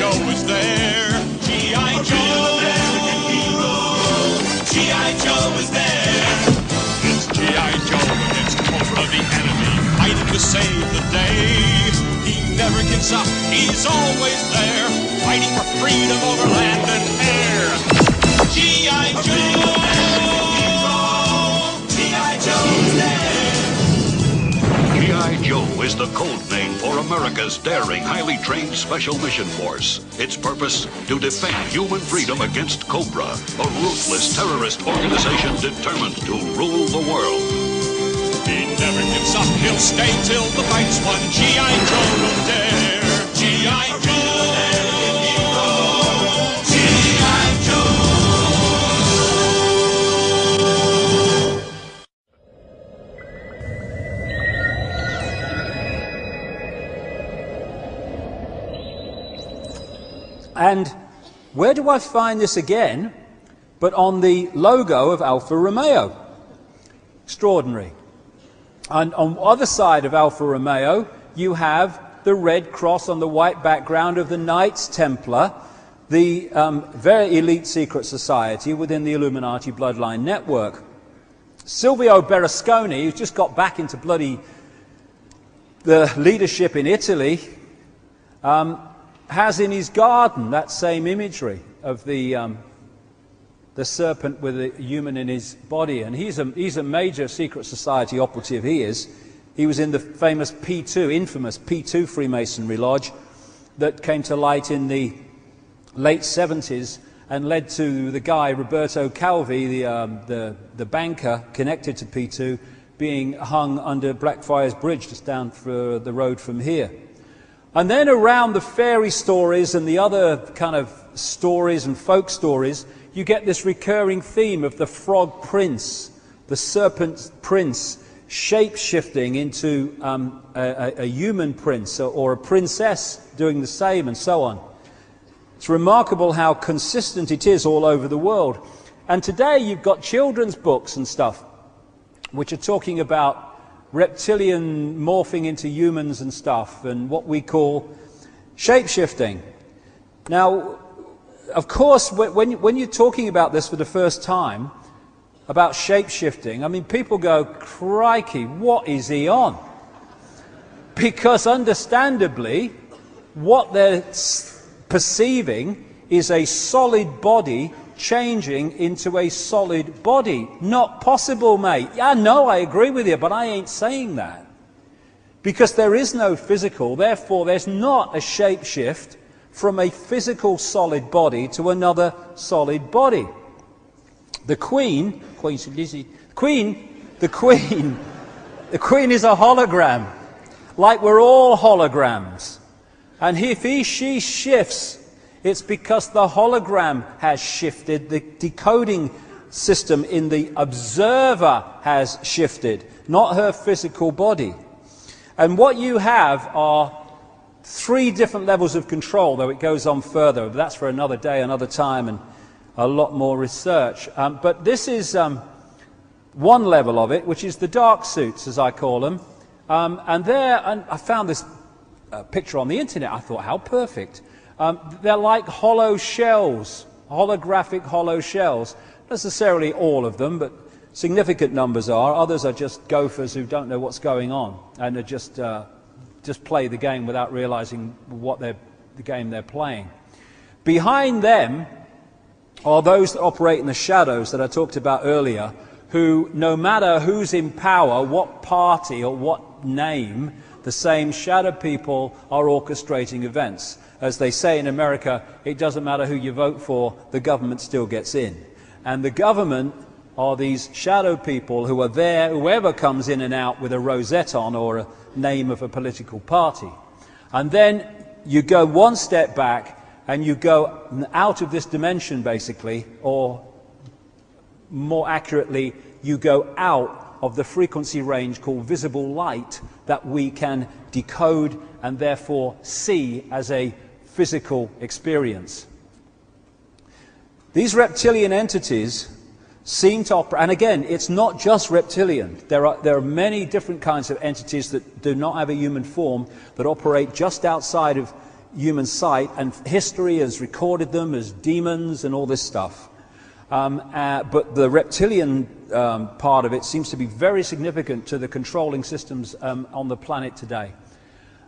Joe is there. G.I. Joe, American hero. G.I. Joe is there. It's G.I. Joe against Cobra the enemy, fighting to save the day. He never gives up, he's always there, fighting for freedom over land and air. G.I. Joe! G.I. Joe is there! G.I. Joe is the code name for America's daring, highly trained Special Mission Force. Its purpose? To defend human freedom against Cobra, a ruthless terrorist organization determined to rule the world. He never gives up, he'll stay till the fight's won. G.I. Joe will dare. G.I. Joe, American hero. G.I. Joe. And where do I find this again but on the logo of Alfa Romeo? Extraordinary. And on the other side of Alfa Romeo, you have the red cross on the white background of the Knights Templar, the very elite secret society within the Illuminati bloodline network. Silvio Berlusconi, who's just got back into the leadership in Italy, has in his garden that same imagery of the serpent with a human in his body, and he's a major secret society operative. He was in the famous infamous P2 Freemasonry lodge that came to light in the late 70s and led to the guy Roberto Calvi, the banker connected to P2, being hung under Blackfriars Bridge just down for the road from here. And then around the fairy stories and the other kind of stories and folk stories, you get this recurring theme of the frog prince, the serpent prince, shape-shifting into a human prince or a princess doing the same, and so on. It's remarkable how consistent it is all over the world. And today you've got children's books and stuff which are talking about reptilian morphing into humans and stuff, and what we call shape-shifting. Now, of course, when you're talking about this for the first time, about shape-shifting, I mean, people go, crikey, what is he on? Because understandably, what they're perceiving is a solid body changing into a solid body. Not possible, mate. Yeah, no, I agree with you, but I ain't saying that. Because there is no physical, therefore there's not a shape shift from a physical solid body to another solid body. The Queen is a hologram, like we're all holograms. And if she shifts, it's because the hologram has shifted, the decoding system in the observer has shifted, not her physical body. And what you have are 3 different levels of control, though it goes on further. That's for another day, another time, and a lot more research. But this is one level of it, which is the dark suits, as I call them. And I found this picture on the internet. I thought, how perfect. They're like hollow shells, holographic hollow shells. Not necessarily all of them, but significant numbers are. Others are just gophers who don't know what's going on and are just play the game without realizing what the game they're playing. Behind them are those that operate in the shadows that I talked about earlier, who, no matter who's in power, what party or what name, the same shadow people are orchestrating events. As they say in America, it doesn't matter who you vote for, the government still gets in. And the government are these shadow people who are there, whoever comes in and out with a rosette on or a name of a political party. And then you go one step back and you go out of this dimension, basically, or more accurately, you go out of the frequency range called visible light that we can decode and therefore see as a physical experience. These reptilian entities seem to operate, and again, it's not just reptilian. There are many different kinds of entities that do not have a human form that operate just outside of human sight, and history has recorded them as demons and all this stuff. But the reptilian part of it seems to be very significant to the controlling systems on the planet today.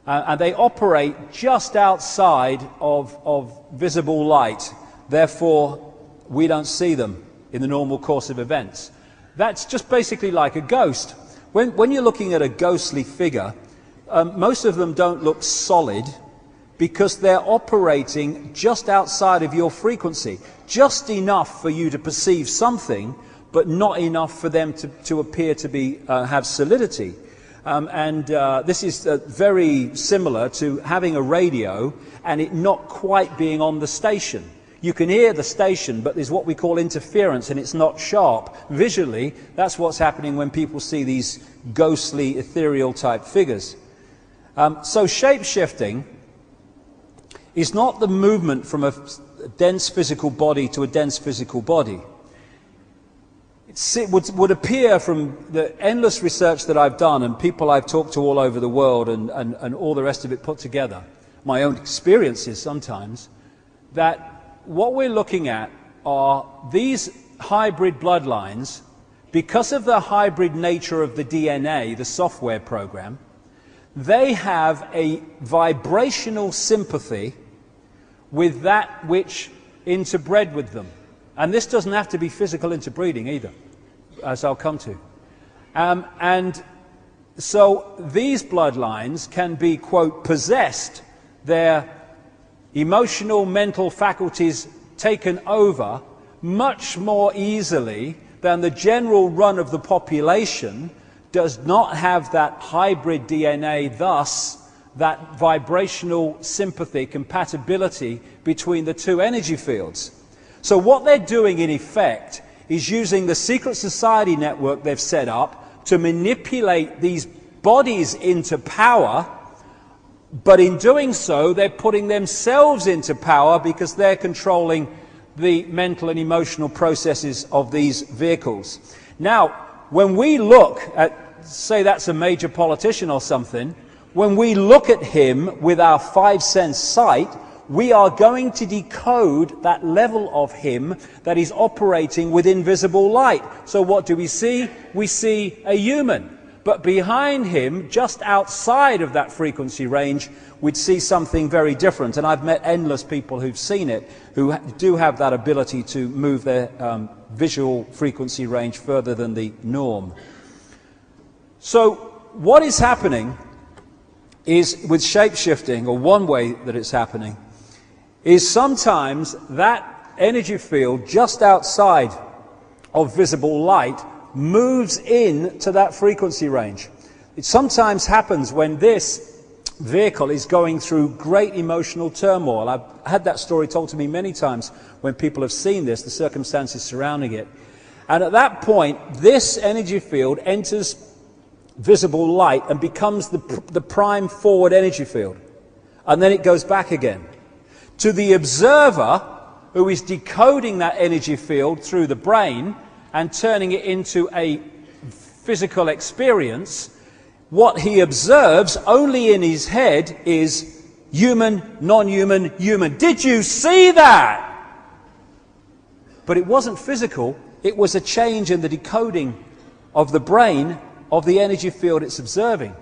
And they operate just outside of visible light. Therefore, we don't see them in the normal course of events. That's just basically like a ghost. When you're looking at a ghostly figure, most of them don't look solid because they're operating just outside of your frequency. Just enough for you to perceive something, but not enough for them to appear to be have solidity. This is very similar to having a radio and it not quite being on the station. You can hear the station, but there's what we call interference, and it's not sharp. Visually, that's what's happening when people see these ghostly, ethereal type figures. So shape-shifting is not the movement from a dense physical body to a dense physical body. It would appear from the endless research that I've done and people I've talked to all over the world and all the rest of it put together, my own experiences sometimes, that what we're looking at are these hybrid bloodlines. Because of the hybrid nature of the DNA, the software program, they have a vibrational sympathy with that which interbred with them. And this doesn't have to be physical interbreeding either, as I'll come to. And so these bloodlines can be, quote, possessed, their emotional, mental faculties taken over much more easily than the general run of the population does not have that hybrid DNA, thus that vibrational sympathy, compatibility between the two energy fields. So what they're doing in effect is using the secret society network they've set up to manipulate these bodies into power, but in doing so they're putting themselves into power because they're controlling the mental and emotional processes of these vehicles. Now, when we look at, say that's a major politician or something, when we look at him with our five-sense sight, we are going to decode that level of him that is operating with invisible light. So what do we see? We see a human. But behind him, just outside of that frequency range, we'd see something very different. And I've met endless people who've seen it, who do have that ability to move their visual frequency range further than the norm. So what is happening is, with shape-shifting, or one way that it's happening, is sometimes that energy field just outside of visible light moves in to that frequency range. It sometimes happens when this vehicle is going through great emotional turmoil. I've had that story told to me many times when people have seen this, the circumstances surrounding it. And at that point, this energy field enters visible light and becomes the prime forward energy field. And then it goes back again. To the observer, who is decoding that energy field through the brain and turning it into a physical experience, what he observes only in his head is human, non-human, human. Did you see that? But it wasn't physical. It was a change in the decoding of the brain of the energy field it's observing.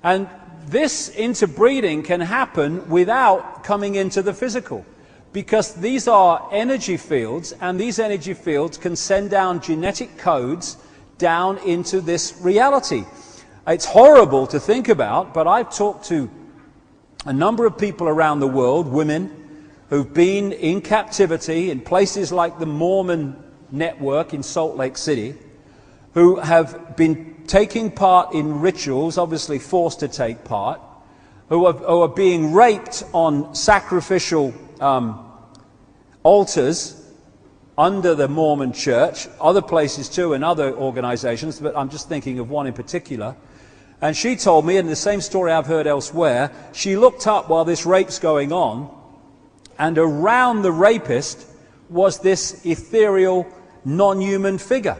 And this interbreeding can happen without coming into the physical, because these are energy fields, and these energy fields can send down genetic codes down into this reality. It's horrible to think about, but I've talked to a number of people around the world, women, who've been in captivity in places like the Mormon network in Salt Lake City, who have been taking part in rituals, obviously forced to take part, who are being raped on sacrificial altars under the Mormon church, other places too, and other organizations, but I'm just thinking of one in particular. And she told me, and the same story I've heard elsewhere, she looked up while this rape's going on, and around the rapist was this ethereal, non-human figure.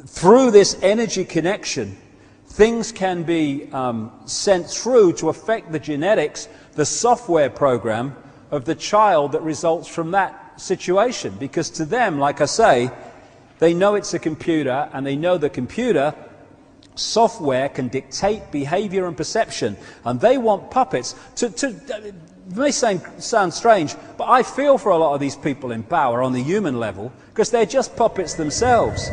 Through this energy connection, things can be sent through to affect the genetics, the software program of the child that results from that situation. Because to them, like I say, they know it's a computer, and they know the computer software can dictate behavior and perception, and they want puppets it may sound strange, but I feel for a lot of these people in power on the human level, because they're just puppets themselves.